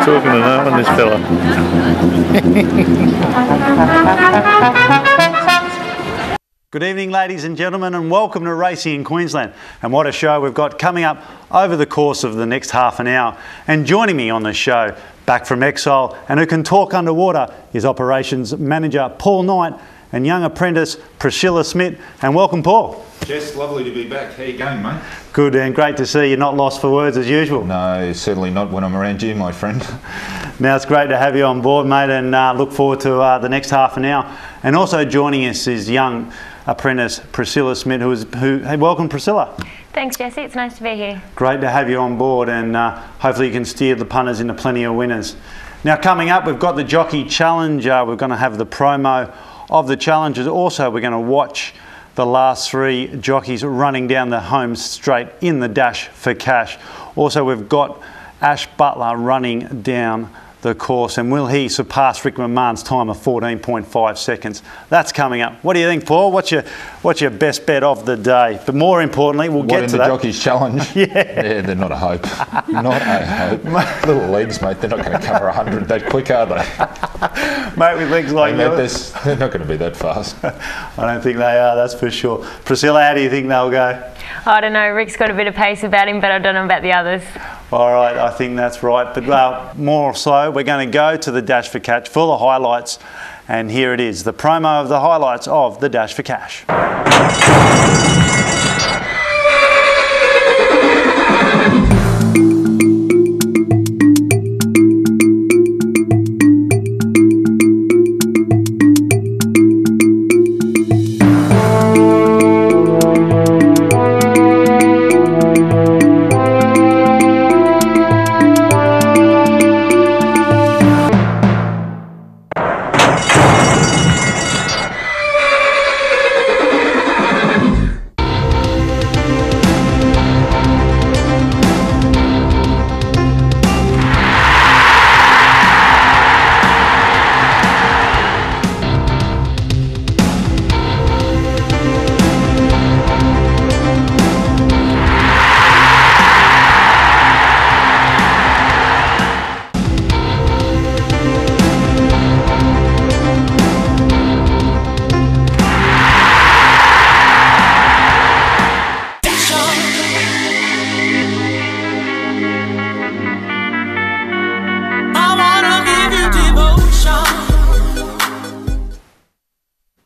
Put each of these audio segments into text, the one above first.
Talking to no on this fella. Good evening, ladies and gentlemen, and welcome to Racing in Queensland. And what a show we've got coming up over the course of the next half an hour. And joining me on the show, back from exile and who can talk underwater, is Operations Manager Paul Knight and young apprentice Priscilla Schmidt. And welcome, Paul. Jess, lovely to be back. How you going, mate? Good, and great to see you not lost for words as usual. No, certainly not when I'm around you, my friend. Now, it's great to have you on board, mate, and look forward to the next half an hour. And also joining us is young apprentice Priscilla Schmidt, hey, welcome, Priscilla. Thanks, Jesse. It's nice to be here. Great to have you on board, and hopefully you can steer the punters into plenty of winners. Now, coming up, we've got the Jockey Challenge. We're going to have the promo of the challenges. Also, we're going to watch the last three jockeys running down the home straight in the Dash for Cash. Also, we've got Ash Butler running down the course, and will he surpass Rick McMahon's time of 14.5 seconds? That's coming up. What do you think, Paul? What's your best bet of the day? But more importantly, we'll get to that. What in the Jockey's Challenge? Yeah, they're not a hope. Not a hope. Little legs, mate. They're not going to cover 100 that quick, are they? Mate, with legs like yours, they're not going to be that fast. I don't think they are. That's for sure. Priscilla, how do you think they'll go? I don't know. Rick's got a bit of pace about him, but I don't know about the others. All right, I think that's right. But more so, we're going to go to the Dash for Cash for the highlights. And here it is, the promo of the highlights of the Dash for Cash.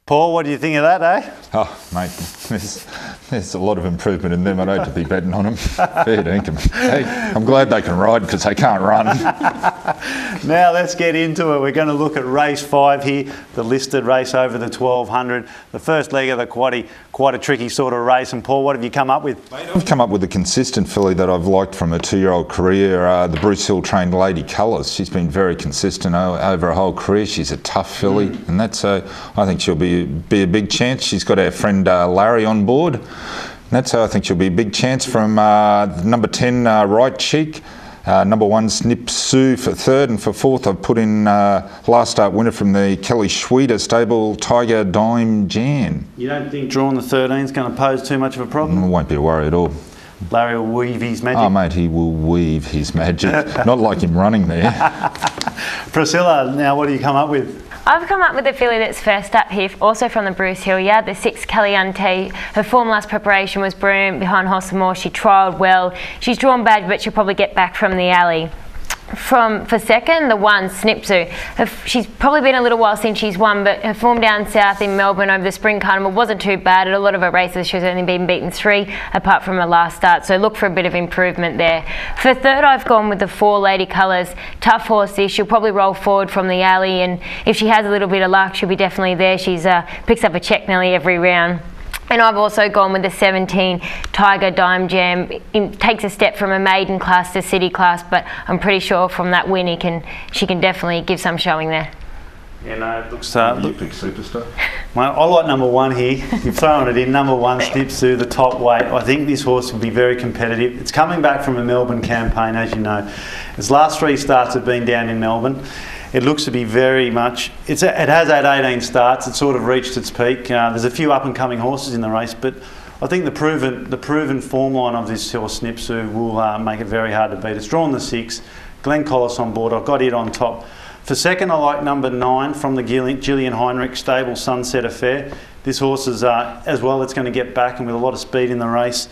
Paul, what do you think of that, eh? Oh, mate, there's a lot of improvement in them. I'd hate to be betting on them. Fair dinkum. Hey, I'm glad they can ride because they can't run. Now let's get into it. We're going to look at race 5 here, the listed race over the 1200. The first leg of the quaddie, quite a tricky sort of race. And Paul, what have you come up with? Mate, I've come up with a consistent filly that I've liked from a 2-year-old career, the Bruce Hill trained Lady Colours. She's been very consistent over her whole career. She's a tough filly, and that's I think she'll be a big chance. She's got our friend Larry on board. And that's how I think she'll be a big chance from number 10, Right Cheek. Number 1, Snip Sue for third, and for fourth I've put in last start winner from the Kelly Schweida stable, Tiger Dime Jan. You don't think drawing the 13 is going to pose too much of a problem? It won't be a worry at all. Larry will weave his magic. Oh mate, he will weave his magic. Not like him running there. Priscilla, now what do you come up with? I've come up with a filly that's first up here, also from the Bruce Hill yard, the 6 Caliente. Her form last preparation was brilliant behind Horse and More. She trialled well. She's drawn bad, but she'll probably get back from the alley. For second, the 1, Snipsu. She's probably been a little while since she's won, but her form down south in Melbourne over the Spring Carnival wasn't too bad. At a lot of her races, she's only been beaten 3, apart from her last start, so look for a bit of improvement there. For third, I've gone with the 4, Lady Colours. Tough horse this. She'll probably roll forward from the alley, and if she has a little bit of luck, she'll be definitely there. She's picks up a check nearly every round. And I've also gone with the 17 Tiger Dime Jam. It takes a step from a maiden class to city class, but I'm pretty sure from that win she can definitely give some showing there. You know, it looks... You pick Superstar? Mate, I like number 1 here. You've thrown it in. Number 1, Snipsu, the top weight. I think this horse will be very competitive. It's coming back from a Melbourne campaign, as you know. Its last 3 starts have been down in Melbourne. It looks to be very much... it has had 18 starts. It's sort of reached its peak. There's a few up-and-coming horses in the race, but I think the proven form line of this horse, Snipsu, will make it very hard to beat. It's drawn the 6. Glenn Collis on board. I've got it on top. For second, I like number 9 from the Gillian Heinrich stable, Sunset Affair. This horse is, as well, it's going to get back and with a lot of speed in the race.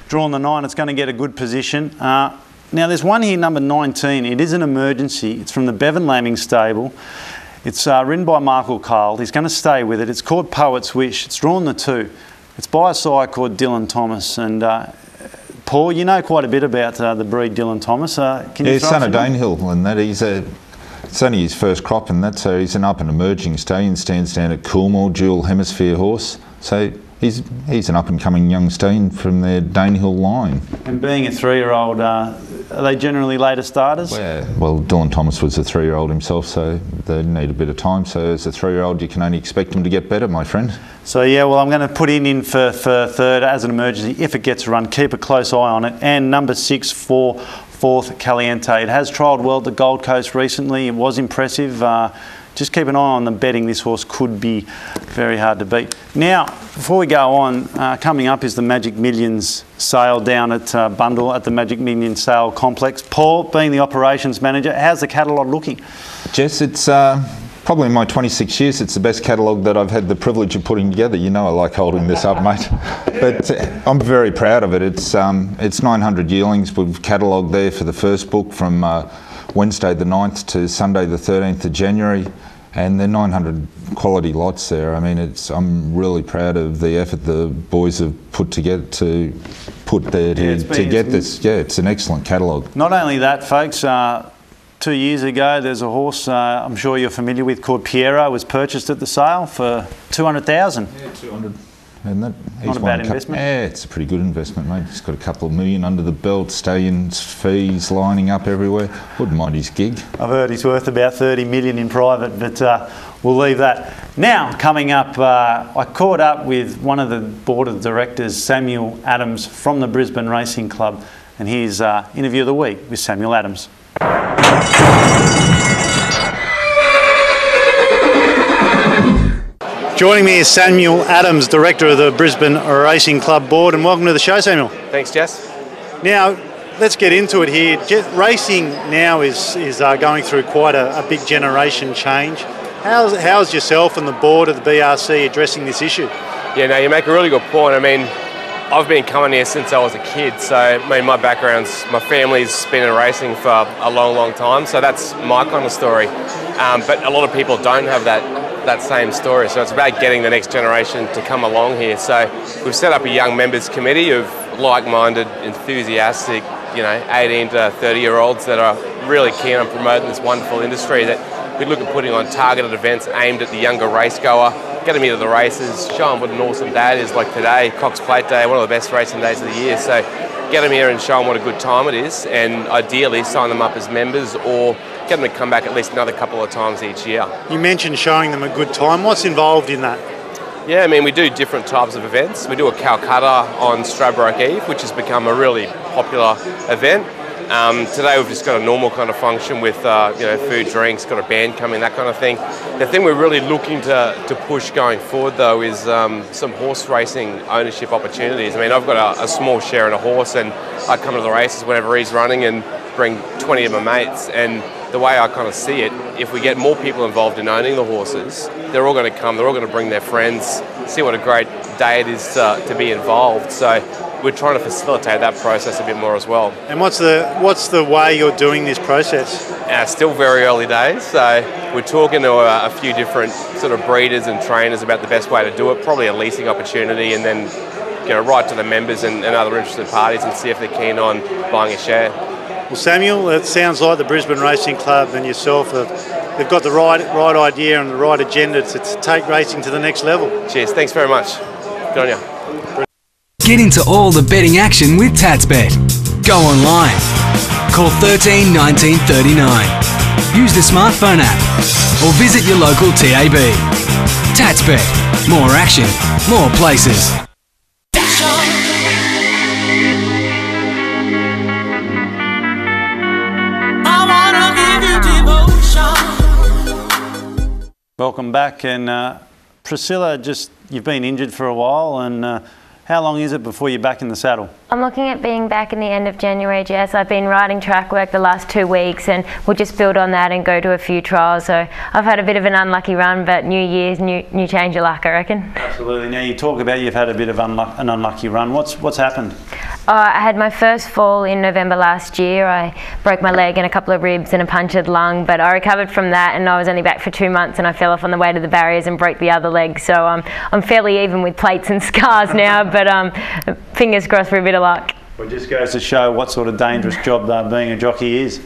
Drawn the 9, it's going to get a good position. Now, there's one here, number 19. It is an emergency. It's from the Bevan Lambing stable. It's ridden by Michael Carl. He's going to stay with it. It's called Poet's Wish. It's drawn the 2. It's by a sire called Dylan Thomas. And Paul, you know quite a bit about the breed Dylan Thomas. Can you son of Danehill, and that it's only his first crop, and that's he's an up and emerging stallion. Stands down at Coolmore, dual hemisphere horse. So he's an up and coming young stallion from their Danehill line. And being a 3-year-old, are they generally later starters? Well, Dylan Thomas was a 3-year-old himself, so they need a bit of time. So as a 3-year-old, you can only expect him to get better, my friend. So yeah, well, I'm going to put him in for third as an emergency if it gets a run. Keep a close eye on it. And number 6 for fourth, Caliente. It has trialled well at the Gold Coast recently. It was impressive. Just keep an eye on the betting. This horse could be very hard to beat. Now, before we go on, coming up is the Magic Millions sale down at Bundle at the Magic Millions sale complex. Paul, being the operations manager, how's the catalogue looking? Jess, it's probably in my 26 years, it's the best catalogue that I've had the privilege of putting together. You know I like holding this up, mate. But I'm very proud of it. It's 900 yearlings. We've catalogued there for the first book from Wednesday the 9th to Sunday the 13th of January, and they're 900 quality lots there. I mean, I'm really proud of the effort the boys have put together to get this. Yeah, it's an excellent catalogue. Not only that, folks, 2 years ago there's a horse I'm sure you're familiar with called Piero, was purchased at the sale for 200,000. Yeah, 200. And not a bad investment. Yeah, it's a pretty good investment, mate. He's got a couple of million under the belt, stallions, fees lining up everywhere. Wouldn't mind his gig. I've heard he's worth about 30 million in private, but we'll leave that. Now, coming up, I caught up with one of the board of directors, Samuel Adams, from the Brisbane Racing Club, and here's interview of the week with Samuel Adams. Joining me is Samuel Adams, Director of the Brisbane Racing Club Board, and welcome to the show, Samuel. Thanks, Jess. Now, let's get into it here. Racing now is going through quite a big generation change. How's yourself and the board of the BRC addressing this issue? Yeah, no, you make a really good point. I mean, I've been coming here since I was a kid, so I mean, my family's been in racing for a long, long time, so that's my kind of story. But a lot of people don't have that same story, so it's about getting the next generation to come along here. So we've set up a young members committee of like-minded, enthusiastic, 18 to 30-year-olds that are really keen on promoting this wonderful industry, that we look at putting on targeted events aimed at the younger racegoer, get them into the races, show them what an awesome day it is, like today, Cox Plate Day, one of the best racing days of the year. So get them here and show them what a good time it is, and ideally sign them up as members or get them to come back at least another couple of times each year. You mentioned showing them a good time. What's involved in that? Yeah, I mean, we do different types of events. We do a Calcutta on Stradbroke Eve, which has become a really popular event. Today we've just got a normal kind of function with food, drinks, got a band coming, that kind of thing. The thing we're really looking to push going forward though is some horse racing ownership opportunities. I mean, I've got a small share in a horse, and I come to the races whenever he's running and bring 20 of my mates, and the way I kind of see it, if we get more people involved in owning the horses, they're all going to come, they're all going to bring their friends, see what a great day it is to be involved. So we're trying to facilitate that process a bit more as well. And what's the way you're doing this process? Still very early days, so we're talking to a few different sort of breeders and trainers about the best way to do it, probably a leasing opportunity, and then right to the members and other interested parties and see if they're keen on buying a share. Well, Samuel, it sounds like the Brisbane Racing Club and yourself they've got the right idea and the right agenda to take racing to the next level. Cheers, thanks very much. Good on you. Get into all the betting action with TatsBet. Go online. Call 13 19 39. Use the smartphone app. or visit your local TAB. TatsBet. More action, more places. Welcome back, and Priscilla, you've been injured for a while, and how long is it before you're back in the saddle? I'm looking at being back in the end of January, Jess. I've been riding track work the last 2 weeks, and we'll just build on that and go to a few trials. So I've had a bit of an unlucky run, but New Year's, new change of luck, I reckon. Absolutely. Now you talk about you've had a bit of an unlucky run. What's happened? I had my first fall in November last year. I broke my leg and a couple of ribs and a punctured lung, but I recovered from that, and I was only back for 2 months, and I fell off on the way to the barriers and broke the other leg. So I'm fairly even with plates and scars now, but fingers crossed for a bit of luck. Well, it just goes to show what sort of dangerous job being a jockey is.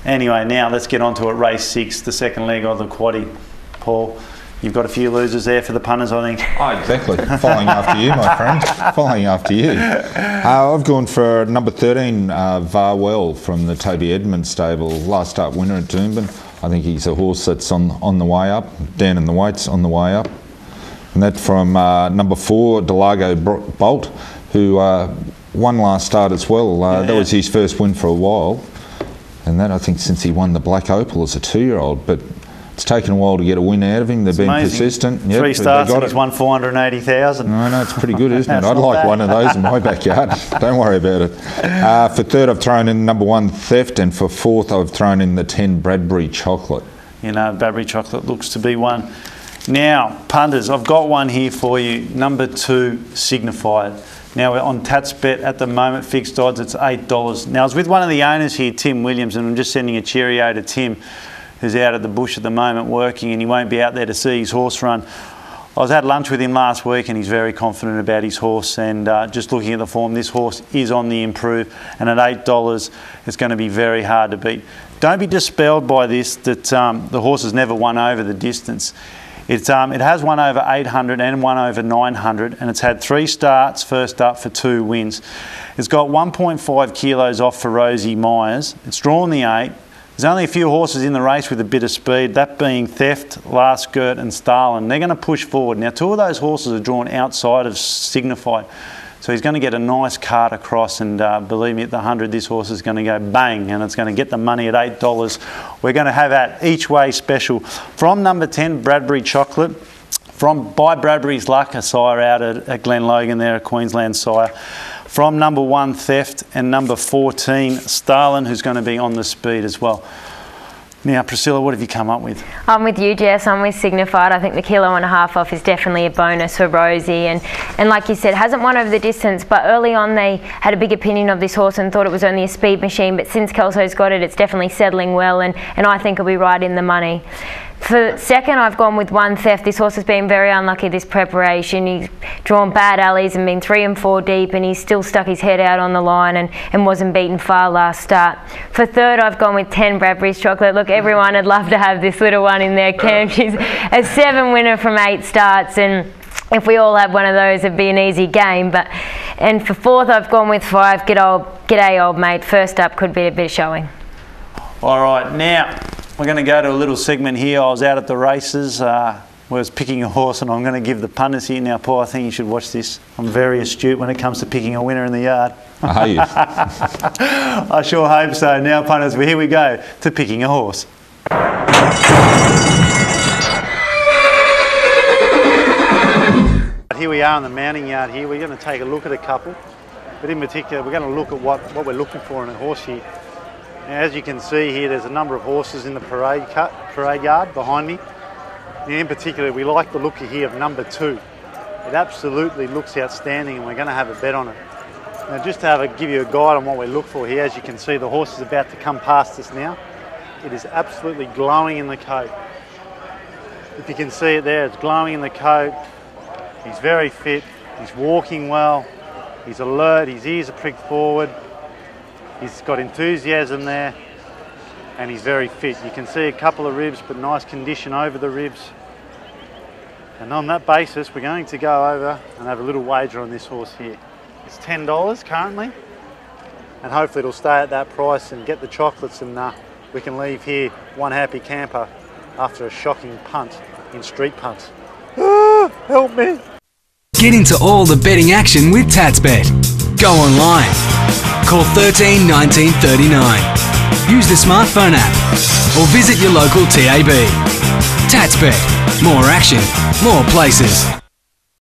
Anyway, now let's get on to it. Race 6, the second leg of the quaddie. Paul, you've got a few losers there for the punters, I think. Oh, exactly. Following after you, my friend. Following after you. I've gone for number 13, Varwell from the Toby Edmonds stable. Last start winner at Doomben. I think he's a horse that's on the way up, down in the weights on the way up. And that from number 4, Delago Bolt, who won last start as well. That was his first win for a while. And that, I think, since he won the Black Opal as a 2-year-old. But it's taken a while to get a win out of him. They've been persistent. Yep, 3 starts and he's won 480,000. No, it's pretty good, isn't it? I'd like one of those in my backyard. Don't worry about it. For third, I've thrown in number 1, Theft, and for fourth, I've thrown in the 10, Bradbury Chocolate. You know, Bradbury Chocolate looks to be one. Now, punters, I've got one here for you. Number 2, Signified. Now, we're on TatsBet at the moment. Fixed odds, it's $8. Now, I was with one of the owners here, Tim Williams, and I'm just sending a cheerio to Tim, who's out at the bush at the moment working, and he won't be out there to see his horse run. I was at lunch with him last week, and he's very confident about his horse, and just looking at the form, this horse is on the improve, and at $8 it's going to be very hard to beat. Don't be dispelled by this, that the horse has never won over the distance. It has won over 800 and won over 900, and it's had 3 starts, first up for 2 wins. It's got 1.5 kilos off for Rosie Myers. It's drawn the 8. There's only a few horses in the race with a bit of speed, that being Theft, Last Skirt and Starlin. They're going to push forward. Now, 2 of those horses are drawn outside of Signified. So he's going to get a nice cart across, and believe me, at the 100, this horse is going to go bang, and it's going to get the money at $8. We're going to have that each way special. From number 10, Bradbury Chocolate, by Bradbury's Luck, a sire out at Glenlogan there, a Queensland sire. From number 1, Theft, and number 14, Starlin, who's going to be on the speed as well. Now, Priscilla, what have you come up with? I'm with you, Jess. I'm with Signified. I think the 1.5 kilos off is definitely a bonus for Rosie. And like you said, hasn't won over the distance, but early on they had a big opinion of this horse and thought it was only a speed machine. But since Kelso's got it, it's definitely settling well, and I think it'll be right in the money. For second, I've gone with 1, Theft. This horse has been very unlucky this preparation. He's drawn bad alleys and been 3 and 4 deep, and he's still stuck his head out on the line and wasn't beaten far last start. For third, I've gone with 10, Bradbury's Chocolate. Look, everyone would love to have this little one in their camp. She's a 7 winner from 8 starts, and if we all had one of those, it'd be an easy game. And for fourth, I've gone with 5, G'day Old Mate. First up could be a bit of showing. All right, now we're going to go to a little segment here. I was out at the races, where I was picking a horse, and I'm going to give the punters here. Now, Paul, I think you should watch this. I'm very astute when it comes to picking a winner in the yard. Are you? I sure hope so. Now, punters, here we go to picking a horse. Here we are in the mounting yard here. We're going to take a look at a couple, but in particular, we're going to look at what we're looking for in a horse here. Now, as you can see here, there's a number of horses in the parade yard behind me. Now, in particular, we like the look here of number 2. It absolutely looks outstanding, and we're going to have a bet on it. Now, just to give you a guide on what we look for here, as you can see, the horse is about to come past us now. It is absolutely glowing in the coat. If you can see it there, it's glowing in the coat. He's very fit, he's walking well, he's alert, his ears are pricked forward. He's got enthusiasm there, and he's very fit. You can see a couple of ribs, but nice condition over the ribs. And on that basis, we're going to go over and have a little wager on this horse here. It's $10 currently, and hopefully it'll stay at that price and get the chocolates, and we can leave here one happy camper after a shocking punt in street punts. Help me! Get into all the betting action with TatsBet. Go online. Call 13 19 39. Use the smartphone app or visit your local TAB. TatsBet. More action, more places.